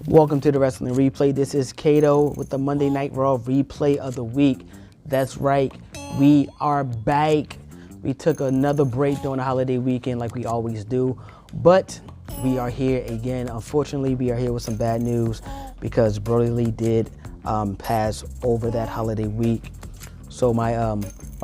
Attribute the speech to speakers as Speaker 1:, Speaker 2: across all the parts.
Speaker 1: Welcome to the Wrestling Replay. This is Kato with the Monday Night Raw Replay of the Week. That's right, we are back. We took another break during the holiday weekend like we always do, but we are here again. Unfortunately, we are here with some bad news because Brody Lee did pass over that holiday week. So my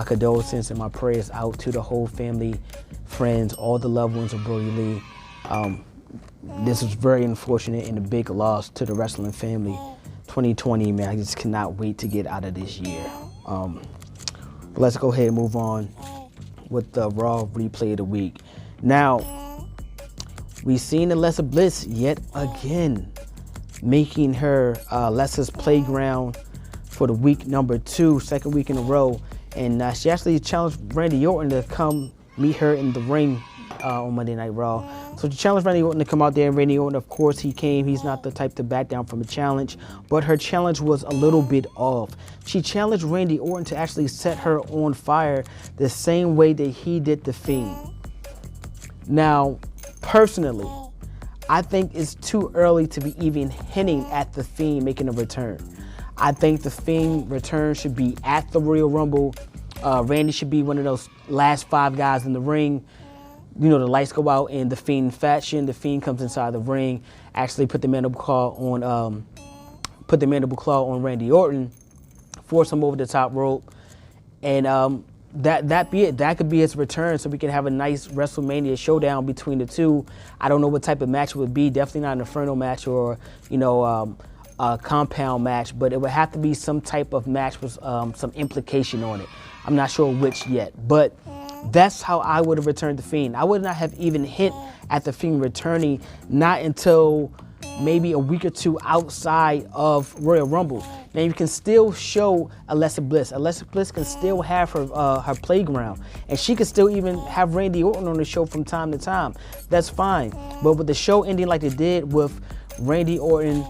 Speaker 1: condolences and my prayers out to the whole family, friends, all the loved ones of Brody Lee. This is very unfortunate and a big loss to the wrestling family. 2020, man, I just cannot wait to get out of this year. But let's go ahead and move on with the Raw Replay of the Week. Now, we've seen Alexa Bliss yet again, making her Alexa's playground for the week number 2, second week in a row. And she actually challenged Randy Orton to come meet her in the ring on Monday Night Raw. So she challenged Randy Orton to come out there, and Randy Orton, of course, he came. He's not the type to back down from a challenge, but her challenge was a little bit off. She challenged Randy Orton to actually set her on fire the same way that he did the Fiend. Now, personally, I think it's too early to be even hinting at the Fiend making a return. I think the Fiend return should be at the Royal Rumble. Randy should be one of those last 5 guys in the ring. You know, the lights go out in the Fiend fashion. The Fiend comes inside the ring, actually put the mandible claw on Randy Orton, force him over the top rope, and that be it. That could be his return, so we can have a nice WrestleMania showdown between the two. I don't know what type of match it would be. Definitely not an Inferno match or a compound match, but it would have to be some type of match with some implication on it. I'm not sure which yet, but that's how I would have returned the Fiend. I would not have even hint at the Fiend returning, not until maybe a week or 2 outside of Royal Rumble. Now you can still show Alexa Bliss. Alexa Bliss can still have her playground, and she can still even have Randy Orton on the show from time to time. That's fine. But with the show ending like it did with Randy Orton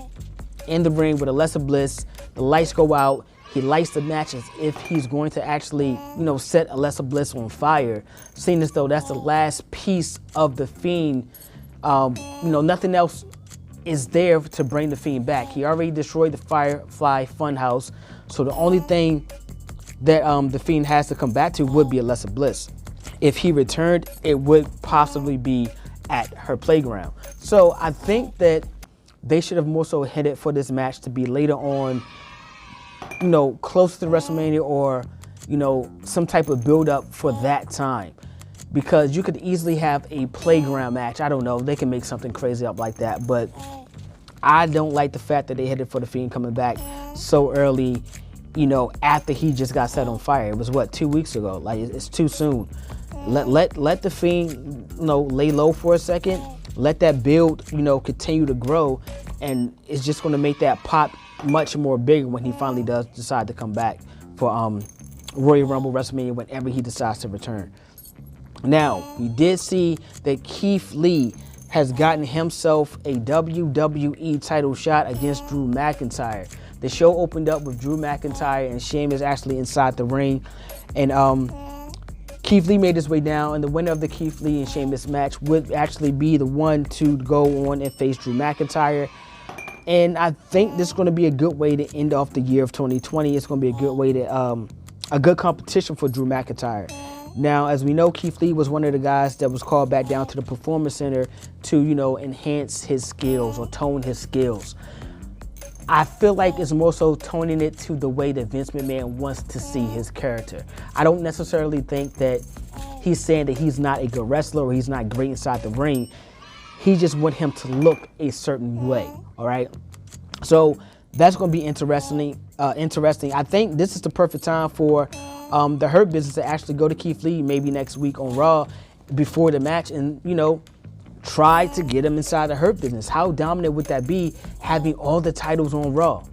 Speaker 1: in the ring with Alexa Bliss, the lights go out. He lights the match as if he's going to actually, set Alexa Bliss on fire, seeing as though that's the last piece of the Fiend. Nothing else is there to bring the Fiend back. He already destroyed the Firefly Funhouse, so the only thing that the Fiend has to come back to would be Alexa Bliss. If he returned, it would possibly be at her playground. So I think that they should have more so headed for this match to be later on, close to WrestleMania, or, some type of build-up for that time. Because you could easily have a playground match. I don't know. They can make something crazy up like that. But I don't like the fact that they headed for the Fiend coming back so early, after he just got set on fire. It was, 2 weeks ago? Like, it's too soon. Let the Fiend, lay low for a second. Let that build, continue to grow. And it's just going to make that pop much more bigger when he finally does decide to come back for Royal Rumble, WrestleMania, whenever he decides to return. Now, we did see that Keith Lee has gotten himself a WWE title shot against Drew McIntyre. The show opened up with Drew McIntyre and Sheamus actually inside the ring, and Keith Lee made his way down, and the winner of the Keith Lee and Sheamus match would actually be the one to go on and face Drew McIntyre. And I think this is going to be a good way to end off the year of 2020. It's going to be a good way to, a good competition for Drew McIntyre. Now, as we know, Keith Lee was one of the guys that was called back down to the Performance Center to, enhance his skills or tone his skills. I feel like it's more so toning it to the way that Vince McMahon wants to see his character. I don't necessarily think that he's saying that he's not a good wrestler or he's not great inside the ring. He just wants him to look a certain way, all right? So that's going to be interesting. I think this is the perfect time for the Hurt Business to actually go to Keith Lee maybe next week on Raw before the match and, try to get him inside the Hurt Business. How dominant would that be, having all the titles on Raw?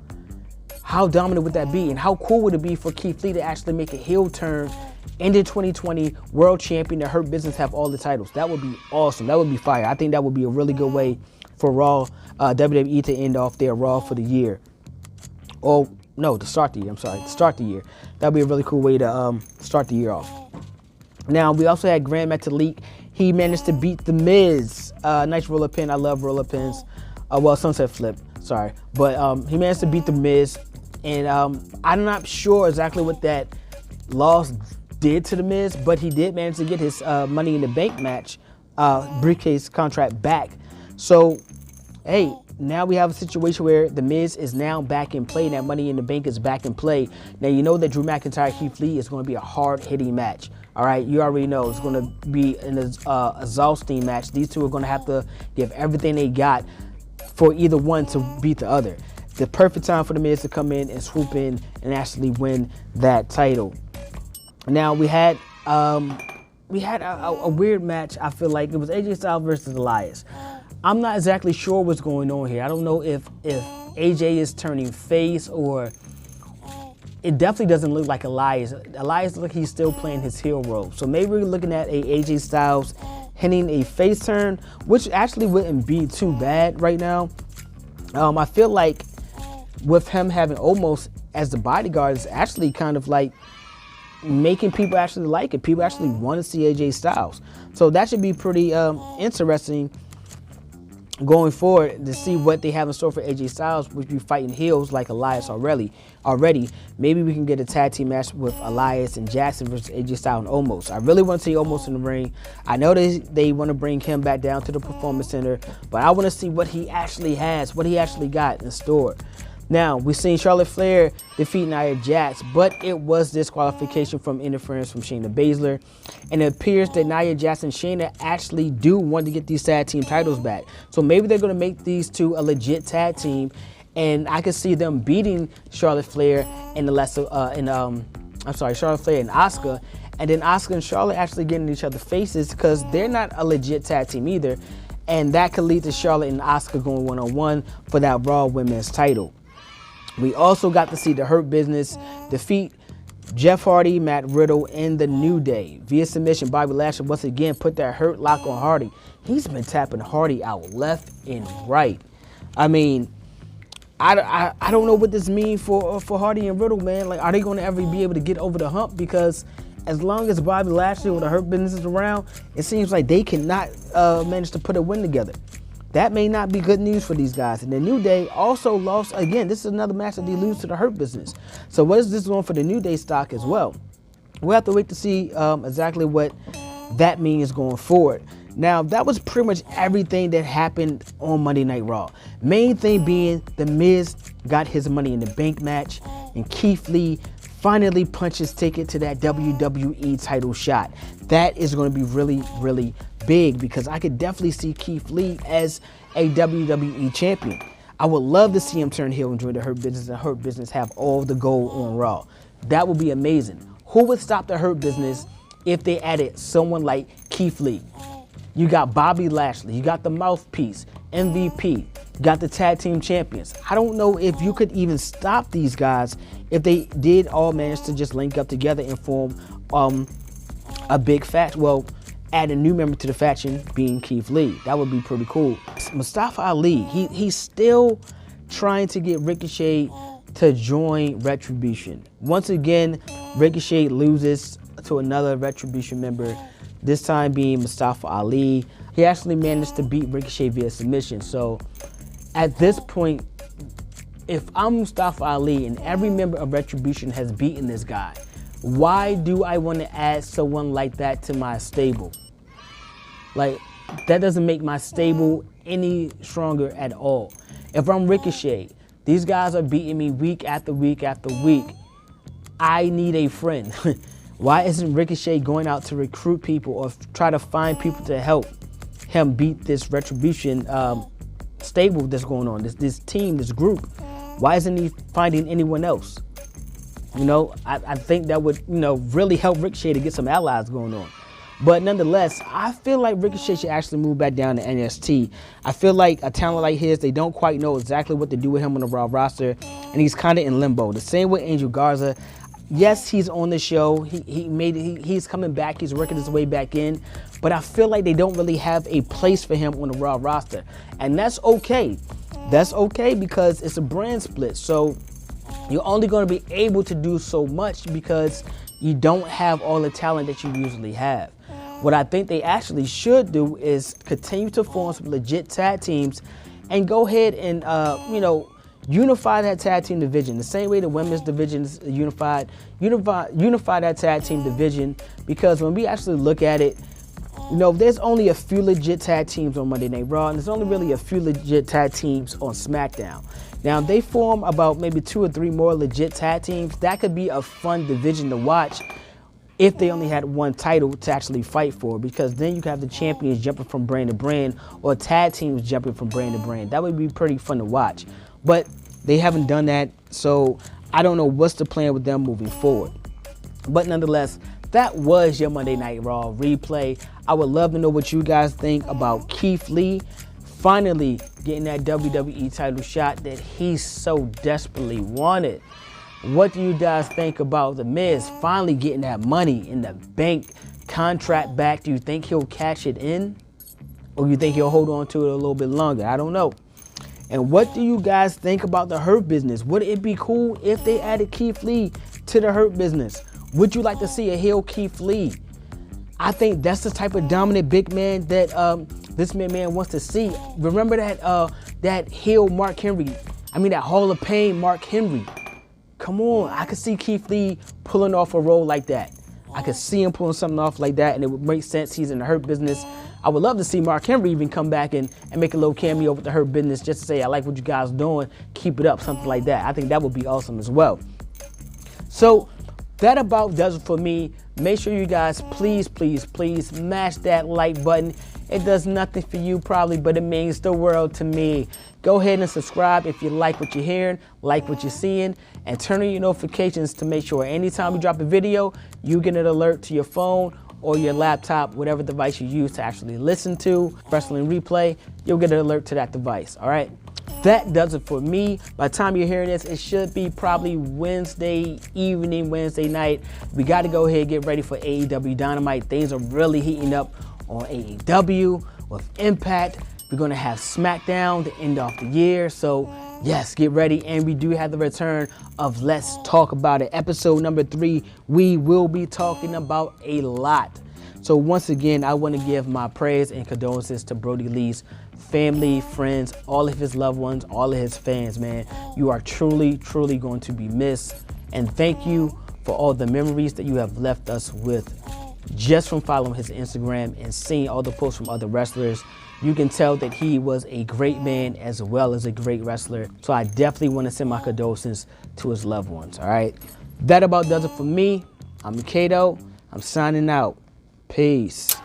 Speaker 1: How dominant would that be? And how cool would it be for Keith Lee to actually make a heel turn into 2020, world champion, the Hurt Business have all the titles? That would be awesome. That would be fire. I think that would be a really good way for Raw, WWE to end off their Raw for the year. Oh, no, to start the year. I'm sorry, to start the year. That would be a really cool way to start the year off. Now, we also had Grand Metalik. He managed to beat The Miz. Nice roller pin. I love roller pins. Well, sunset flip. Sorry. But he managed to beat The Miz. And I'm not sure exactly what that loss did to The Miz, but he did manage to get his Money in the Bank match briefcase contract back. So, hey, now we have a situation where The Miz is now back in play. That Money in the Bank is back in play. Now, you know that Drew McIntyre, Keith Lee is going to be a hard-hitting match. All right, you already know it's going to be an exhausting match. These two are going to have to give everything they got for either one to beat the other. The perfect time for The Miz to come in and swoop in and actually win that title. Now, we had a weird match. I feel like it was AJ Styles versus Elias. I'm not exactly sure what's going on here. I don't know if AJ is turning face, or it definitely doesn't look like Elias. Elias looks like he's still playing his heel role. So maybe we're looking at a AJ Styles hitting a face turn, which actually wouldn't be too bad right now. I feel like with him having Omos as the bodyguard is actually kind of like making people actually like it. People actually want to see AJ Styles. So that should be pretty interesting going forward to see what they have in store for AJ Styles, which be fighting heels like Elias already. Maybe we can get a tag team match with Elias and Jackson versus AJ Styles and Omos. I really want to see Omos in the ring. I know they want to bring him back down to the Performance Center, but I want to see what he actually has, what he actually got in store. Now, we've seen Charlotte Flair defeat Nia Jax, but it was disqualification from interference from Shayna Baszler. And it appears that Nia Jax and Shayna actually do want to get these tag team titles back. So maybe they're going to make these two a legit tag team, and I can see them beating Charlotte Flair and Charlotte Flair and Asuka, and then Asuka and Charlotte actually getting each other faces because they're not a legit tag team either. And that could lead to Charlotte and Asuka going one-on-one for that Raw Women's title. We also got to see the Hurt Business defeat Jeff Hardy, Matt Riddle, and the New Day. Via submission, Bobby Lashley once again put that Hurt Lock on Hardy. He's been tapping Hardy out left and right. I mean, I don't know what this means for Hardy and Riddle, man. Like, are they going to ever be able to get over the hump? Because as long as Bobby Lashley or the Hurt Business is around, it seems like they cannot manage to put a win together. That may not be good news for these guys. And the New Day also lost again. This is another match that they lose to the Hurt Business. So what is this doing for the New Day stock as well? We'll have to wait to see exactly what that means going forward. Now, that was pretty much everything that happened on Monday Night Raw. Main thing being The Miz got his Money in the Bank match, and Keith Lee finally punched his ticket to that WWE title shot. That is going to be really, really big because I could definitely see Keith Lee as a WWE champion. I would love to see him turn heel and join the Hurt Business, and Hurt Business have all the gold on Raw. That would be amazing. Who would stop the Hurt Business if they added someone like Keith Lee? You got Bobby Lashley, you got the mouthpiece, MVP, you got the tag team champions. I don't know if you could even stop these guys if they did all manage to just link up together and form a big faction. Well, add a new member to the faction being Keith Lee. That would be pretty cool. Mustafa Ali, he's still trying to get Ricochet to join Retribution. Once again, Ricochet loses to another Retribution member, this time being Mustafa Ali. He actually managed to beat Ricochet via submission. So at this point, if I'm Mustafa Ali and every member of Retribution has beaten this guy, why do I want to add someone like that to my stable? Like, that doesn't make my stable any stronger at all. If I'm Ricochet, these guys are beating me week after week after week. I need a friend. Why isn't Ricochet going out to recruit people or try to find people to help him beat this Retribution stable that's going on, this team, this group? Why isn't he finding anyone else? You know, I think that would, really help Ricochet to get some allies going on. But nonetheless, I feel like Ricochet should actually move back down to NXT. I feel like a talent like his, they don't quite know exactly what to do with him on the Raw roster, and he's kind of in limbo. The same with Angel Garza. Yes, he's on the show. He's coming back. He's working his way back in. But I feel like they don't really have a place for him on the Raw roster. And that's okay. That's okay because it's a brand split. So you're only going to be able to do so much because you don't have all the talent that you usually have. What I think they actually should do is continue to form some legit tag teams and go ahead and, unify that tag team division. The same way the women's division is unified. Unify that tag team division, because when we actually look at it, there's only a few legit tag teams on Monday Night Raw, and there's only really a few legit tag teams on SmackDown. Now, if they form about maybe 2 or 3 more legit tag teams, that could be a fun division to watch if they only had one title to actually fight for, because then you can have the champions jumping from brand to brand, or tag teams jumping from brand to brand. That would be pretty fun to watch. But they haven't done that, so I don't know what's the plan with them moving forward. But nonetheless, that was your Monday Night Raw replay. I would love to know what you guys think about Keith Lee finally getting that WWE title shot that he so desperately wanted. What do you guys think about The Miz finally getting that money in the bank contract back? Do you think he'll cash it in? Or you think he'll hold on to it a little bit longer? I don't know. And what do you guys think about the Hurt Business? Would it be cool if they added Keith Lee to the Hurt Business? Would you like to see a heel Keith Lee? I think that's the type of dominant big man that this man wants to see. Remember that heel Mark Henry? That Hall of Pain Mark Henry. Come on, I could see Keith Lee pulling off a role like that. I could see him pulling something off like that, and it would make sense. He's in the Hurt Business. I would love to see Mark Henry even come back and make a little cameo with the Hurt Business, just to say, I like what you guys are doing, keep it up, something like that. I think that would be awesome as well. So that about does it for me. Make sure you guys, please smash that like button. It does nothing for you probably, but it means the world to me. Go ahead and subscribe if you like what you're hearing, like what you're seeing, and turn on your notifications to make sure anytime we drop a video, you get an alert to your phone or your laptop, whatever device you use to actually listen to Wrestling Replay, you'll get an alert to that device, all right? That does it for me. By the time you're hearing this, it should be probably Wednesday evening, Wednesday night. We got to go ahead and get ready for AEW Dynamite. Things are really heating up on AEW with Impact. We're going to have SmackDown to end off the year. So, yes, get ready. And we do have the return of Let's Talk About It. Episode number 3, we will be talking about a lot. So, once again, I want to give my praise and condolences to Brody Lee's family, friends, all of his loved ones, all of his fans, man. You are truly going to be missed. And thank you for all the memories that you have left us with just from following his Instagram and seeing all the posts from other wrestlers. You can tell that he was a great man as well as a great wrestler. So I definitely want to send my condolences to his loved ones, all right? That about does it for me. I'm Kato. I'm signing out. Peace.